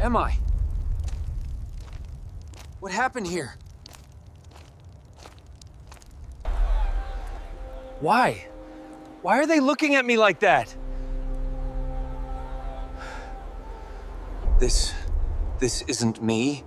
am I? What happened here? Why? Why are they looking at me like that? This isn't me,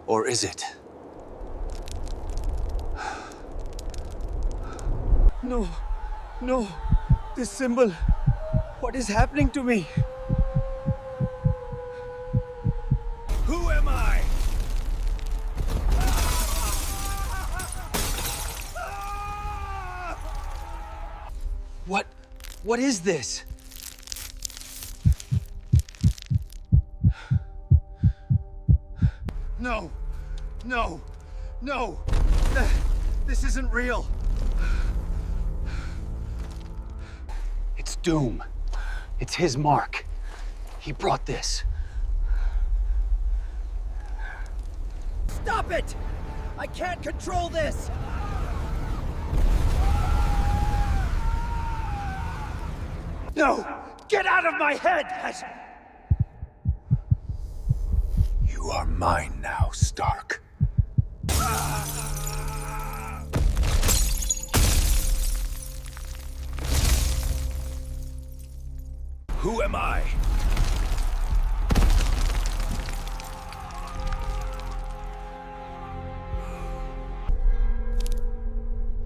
or is it? No, no, this symbol. What is happening to me? Who am I? What is this? No, no, no. This isn't real. It's Doom. It's his mark. He brought this. Stop it! I can't control this! No! Get out of my head! You are mine now, Stark. Who am I?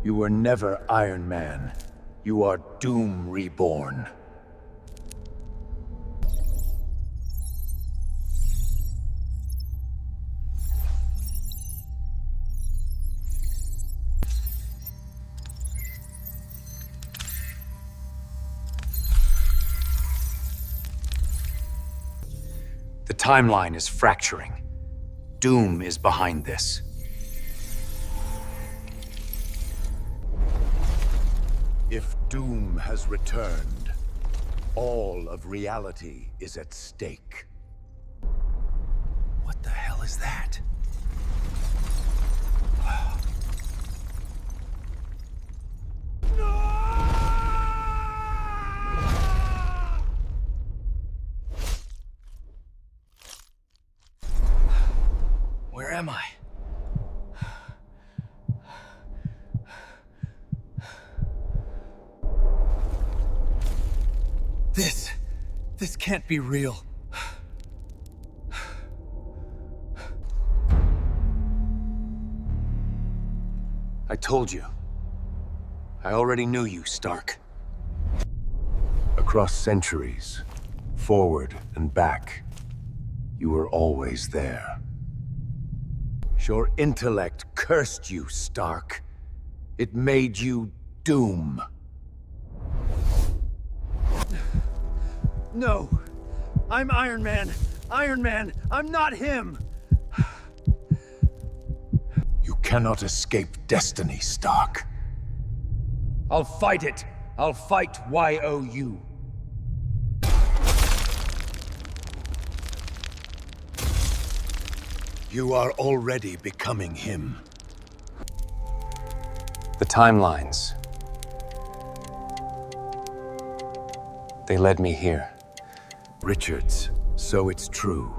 You were never Iron Man. You are Doom reborn. The timeline is fracturing. Doom is behind this. If Doom has returned, all of reality is at stake. What the hell is that? Where am I? This can't be real. I told you. I already knew you, Stark. Across centuries, forward and back, you were always there. Your intellect cursed you, Stark. It made you Doom. No! I'm Iron Man! Iron Man! I'm not him! You cannot escape destiny, Stark. I'll fight it. I'll fight YOU. You are already becoming him. The timelines. They led me here. Richards, so it's true.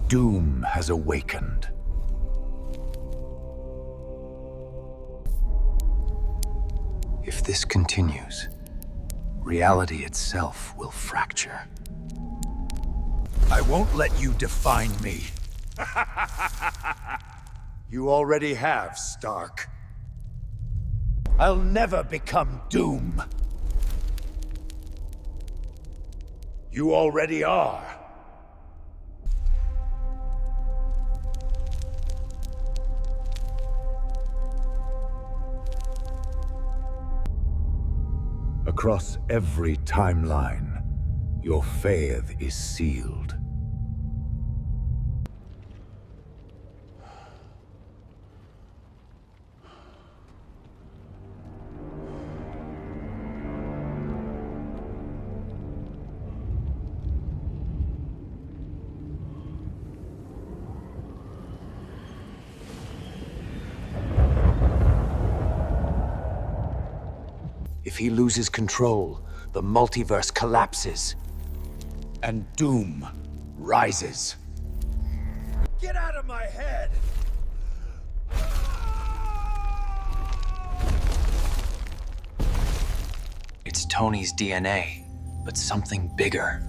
Doom has awakened. If this continues, reality itself will fracture. I won't let you define me. You already have, Stark. I'll never become Doom. You already are. Across every timeline, your fate is sealed. If he loses control, the multiverse collapses. And Doom rises. my head! It's Tony's DNA, but something bigger.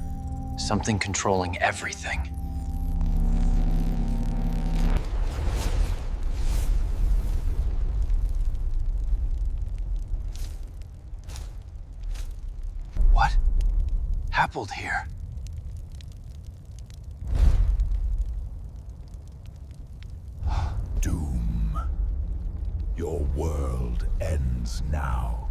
Something controlling everything. What happened here? Doom. Your world ends now.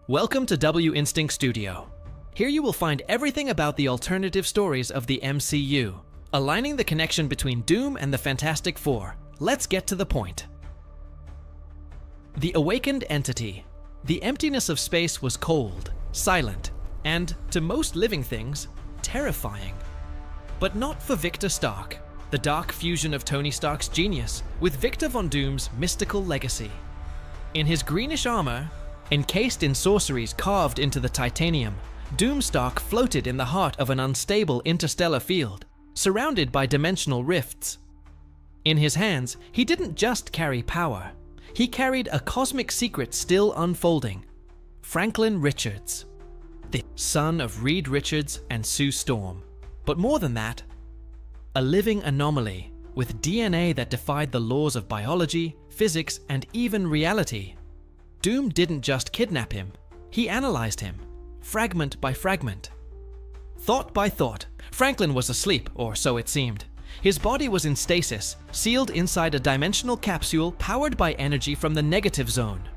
Welcome to W Instinct Studio. Here you will find everything about the alternative stories of the MCU, aligning the connection between Doom and the Fantastic Four. Let's get to the point. The awakened entity. The emptiness of space was cold, silent, and, to most living things, terrifying. But not for Victor Stark, the dark fusion of Tony Stark's genius with Victor Von Doom's mystical legacy. In his greenish armor, encased in sorceries carved into the titanium, Doomstark floated in the heart of an unstable interstellar field, surrounded by dimensional rifts. In his hands, he didn't just carry power. He carried a cosmic secret still unfolding. Franklin Richards, the son of Reed Richards and Sue Storm. But more than that, a living anomaly with DNA that defied the laws of biology, physics, and even reality. Doom didn't just kidnap him, he analyzed him, fragment by fragment. Thought by thought, Franklin was asleep, or so it seemed. His body was in stasis, sealed inside a dimensional capsule powered by energy from the negative zone.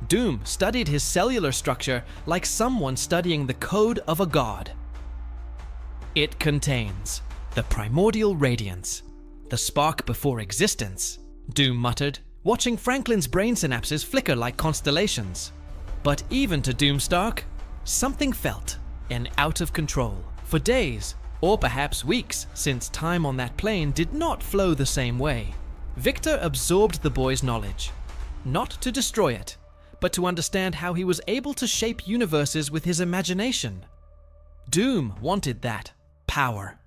Doom studied his cellular structure like someone studying the code of a god. It contains the primordial radiance, the spark before existence, Doom muttered, watching Franklin's brain synapses flicker like constellations. But even to Doomstark, something felt out of control. For days, or perhaps weeks, since time on that plane did not flow the same way, Victor absorbed the boy's knowledge, not to destroy it, but to understand how he was able to shape universes with his imagination. Doom wanted that power.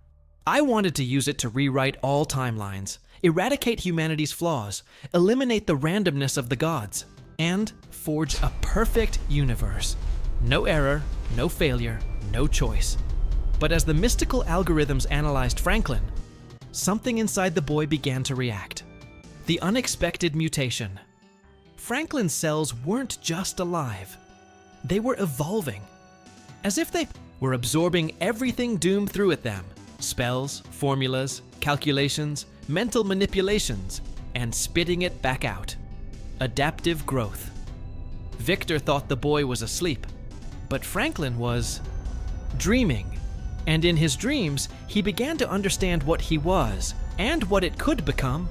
I wanted to use it to rewrite all timelines, eradicate humanity's flaws, eliminate the randomness of the gods, and forge a perfect universe. No error, no failure, no choice. But as the mystical algorithms analyzed Franklin, something inside the boy began to react. The unexpected mutation. Franklin's cells weren't just alive. They were evolving. As if they were absorbing everything Doom threw at them. Spells, formulas, calculations, mental manipulations, and spitting it back out. Adaptive growth. Victor thought the boy was asleep, but Franklin was dreaming. And in his dreams, he began to understand what he was and what it could become.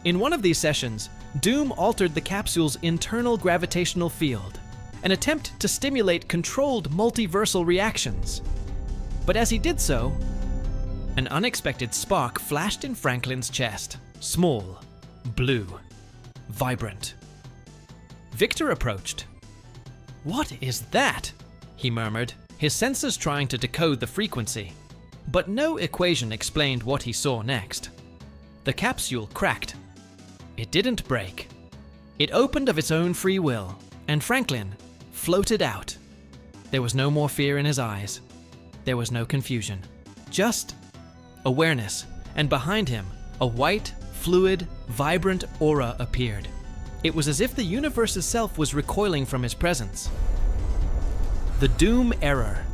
In one of these sessions, Doom altered the capsule's internal gravitational field, an attempt to stimulate controlled multiversal reactions. But as he did so, an unexpected spark flashed in Franklin's chest. Small, blue, vibrant. Victor approached. "What is that?" he murmured, his senses trying to decode the frequency. But no equation explained what he saw next. The capsule cracked. It didn't break. It opened of its own free will, and Franklin floated out. There was no more fear in his eyes. There was no confusion. Just awareness, and behind him, a white, fluid, vibrant aura appeared. It was as if the universe itself was recoiling from his presence. The Doom Error.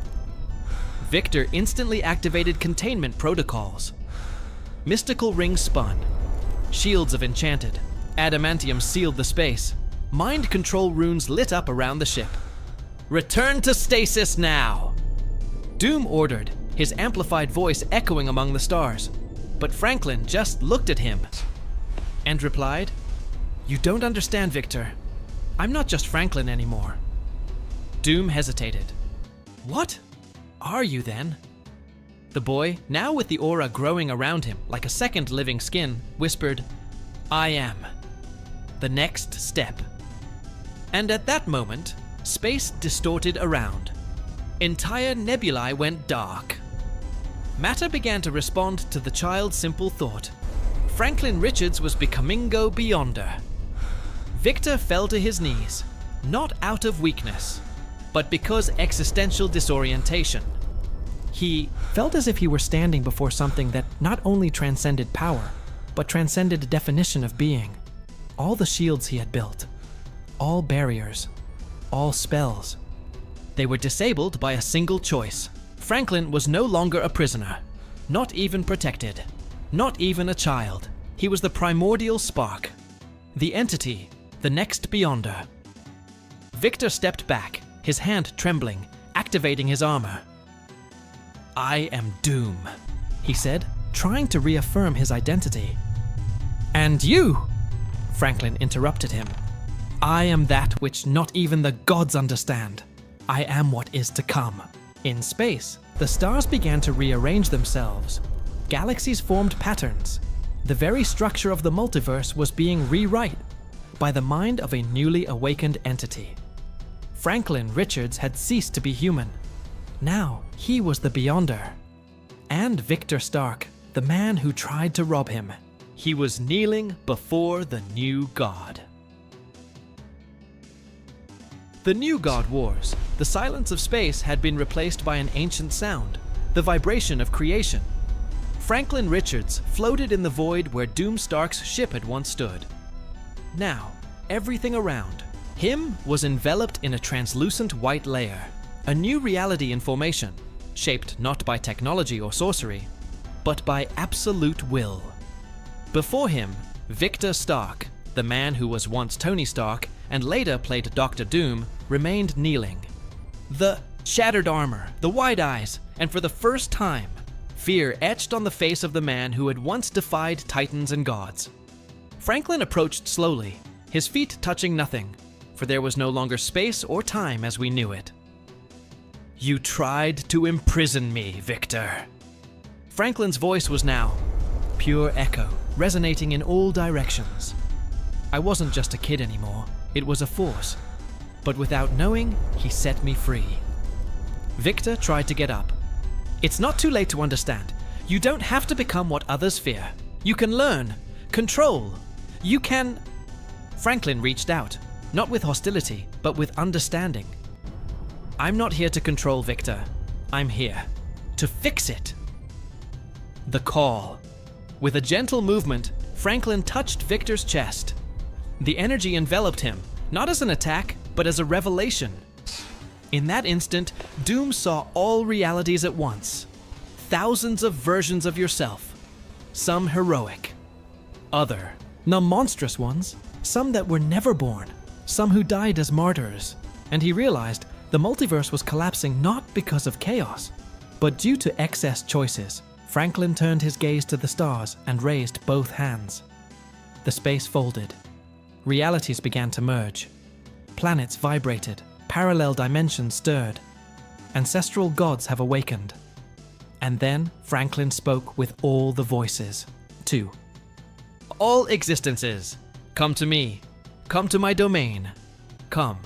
Victor instantly activated containment protocols. Mystical rings spun. Shields of enchanted. Adamantium sealed the space. Mind control runes lit up around the ship. Return to stasis now! Doom ordered, his amplified voice echoing among the stars. But Franklin just looked at him and replied, "You don't understand, Victor. I'm not just Franklin anymore." Doom hesitated. "What are you then?" The boy, now with the aura growing around him like a second living skin, whispered, "I am. The next step." And at that moment, space distorted around. Entire nebulae went dark. Matter began to respond to the child's simple thought. Franklin Richards was becomingo beyonder. Victor fell to his knees, not out of weakness, but because existential disorientation. He felt as if he were standing before something that not only transcended power, but transcended definition of being. All the shields he had built, all barriers, all spells. They were disabled by a single choice. Franklin was no longer a prisoner, not even protected, not even a child. He was the primordial spark, the entity, the next beyonder. Victor stepped back, his hand trembling, activating his armor. "I am Doom," he said, trying to reaffirm his identity. "And you?" Franklin interrupted him. "I am that which not even the gods understand. I am what is to come." In space, the stars began to rearrange themselves. Galaxies formed patterns. The very structure of the multiverse was being rewritten by the mind of a newly awakened entity. Franklin Richards had ceased to be human. Now he was the Beyonder. And Victor Stark, the man who tried to rob him. He was kneeling before the new god. The new God Wars. The silence of space had been replaced by an ancient sound, the vibration of creation. Franklin Richards floated in the void where Doom Stark's ship had once stood. Now, everything around him was enveloped in a translucent white layer, a new reality in formation, shaped not by technology or sorcery, but by absolute will. Before him, Victor Stark, the man who was once Tony Stark and later played Dr. Doom, remained kneeling. The shattered armor, the wide eyes, and for the first time, fear etched on the face of the man who had once defied titans and gods. Franklin approached slowly, his feet touching nothing, for there was no longer space or time as we knew it. "You tried to imprison me, Victor." Franklin's voice was now pure echo, resonating in all directions. I wasn't just a kid anymore. It was a force. But without knowing, he set me free. Victor tried to get up. "It's not too late to understand. You don't have to become what others fear. You can learn, control. You can..." Franklin reached out, not with hostility, but with understanding. "I'm not here to control, Victor. I'm here to fix it." The call. With a gentle movement, Franklin touched Victor's chest. The energy enveloped him, not as an attack, but as a revelation. In that instant, Doom saw all realities at once. Thousands of versions of yourself. Some heroic. Other, the monstrous ones. Some that were never born. Some who died as martyrs. And he realized the multiverse was collapsing not because of chaos, but due to excess choices. Franklin turned his gaze to the stars and raised both hands. The space folded. Realities began to merge. Planets vibrated. Parallel dimensions stirred. Ancestral gods have awakened. And then Franklin spoke with all the voices. 2. All existences, come to me. Come to my domain. Come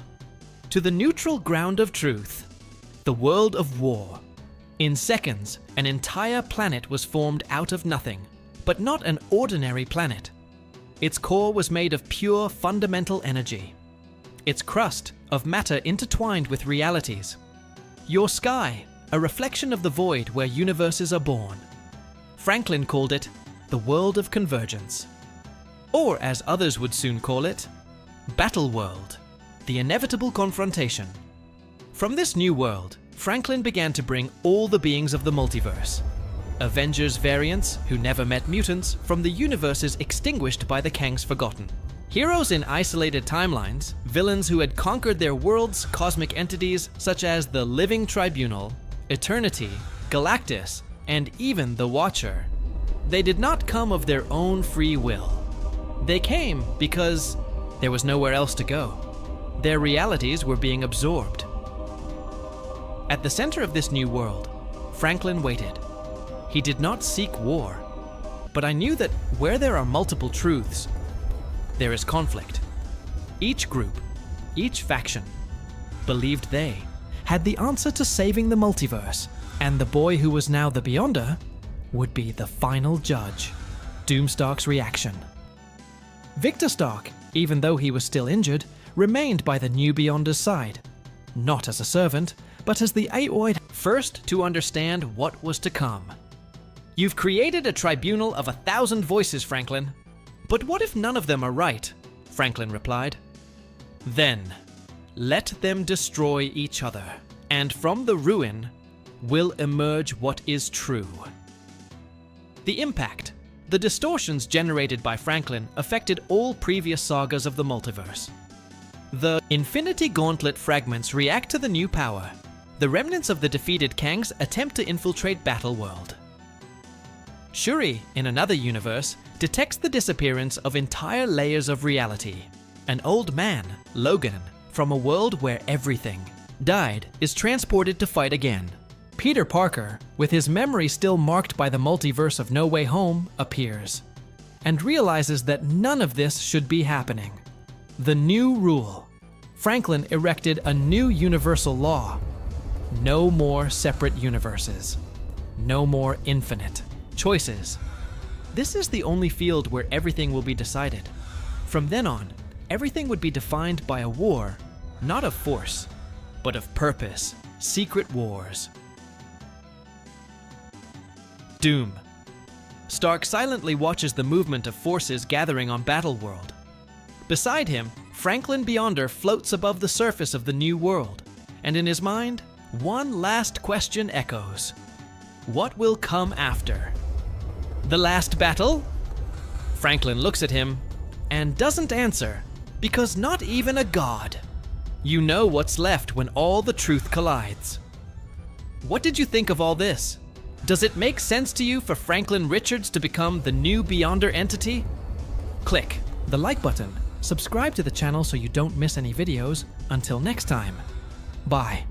to the neutral ground of truth, the world of war. In seconds, an entire planet was formed out of nothing, but not an ordinary planet. Its core was made of pure fundamental energy. Its crust of matter intertwined with realities. Your sky, a reflection of the void where universes are born. Franklin called it the world of convergence. Or as others would soon call it, Battle World, the inevitable confrontation. From this new world, Franklin began to bring all the beings of the multiverse. Avengers variants who never met mutants from the universes extinguished by the Kang's Forgotten. Heroes in isolated timelines, villains who had conquered their worlds, cosmic entities such as the Living Tribunal, Eternity, Galactus, and even the Watcher. They did not come of their own free will. They came because there was nowhere else to go. Their realities were being absorbed. At the center of this new world, Franklin waited. He did not seek war, but I knew that where there are multiple truths, there is conflict. Each group, each faction, believed they had the answer to saving the multiverse, and the boy who was now the Beyonder would be the final judge. Doomstark's reaction. Victor Stark, even though he was still injured, remained by the new Beyonder's side, not as a servant, but as the Aoid first to understand what was to come. You've created a tribunal of 1,000 voices, Franklin. But what if none of them are right? Franklin replied. Then, let them destroy each other, and from the ruin will emerge what is true. The impact, the distortions generated by Franklin affected all previous sagas of the multiverse. The Infinity Gauntlet fragments react to the new power. The remnants of the defeated Kangs attempt to infiltrate Battleworld. Shuri, in another universe, detects the disappearance of entire layers of reality. An old man, Logan, from a world where everything died, is transported to fight again. Peter Parker, with his memory still marked by the multiverse of No Way Home, appears, and realizes that none of this should be happening. The new rule. Franklin erected a new universal law. No more separate universes. No more infinite choices. This is the only field where everything will be decided. From then on, everything would be defined by a war, not of force, but of purpose. Secret wars. Doom. Stark silently watches the movement of forces gathering on Battleworld. Beside him, Franklin Beyonder floats above the surface of the new world, and in his mind, one last question echoes. What will come after? The last battle? Franklin looks at him and doesn't answer, because not even a god. You know what's left when all the truth collides. What did you think of all this? Does it make sense to you for Franklin Richards to become the new Beyonder entity? Click the like button, subscribe to the channel so you don't miss any videos. Until next time, bye.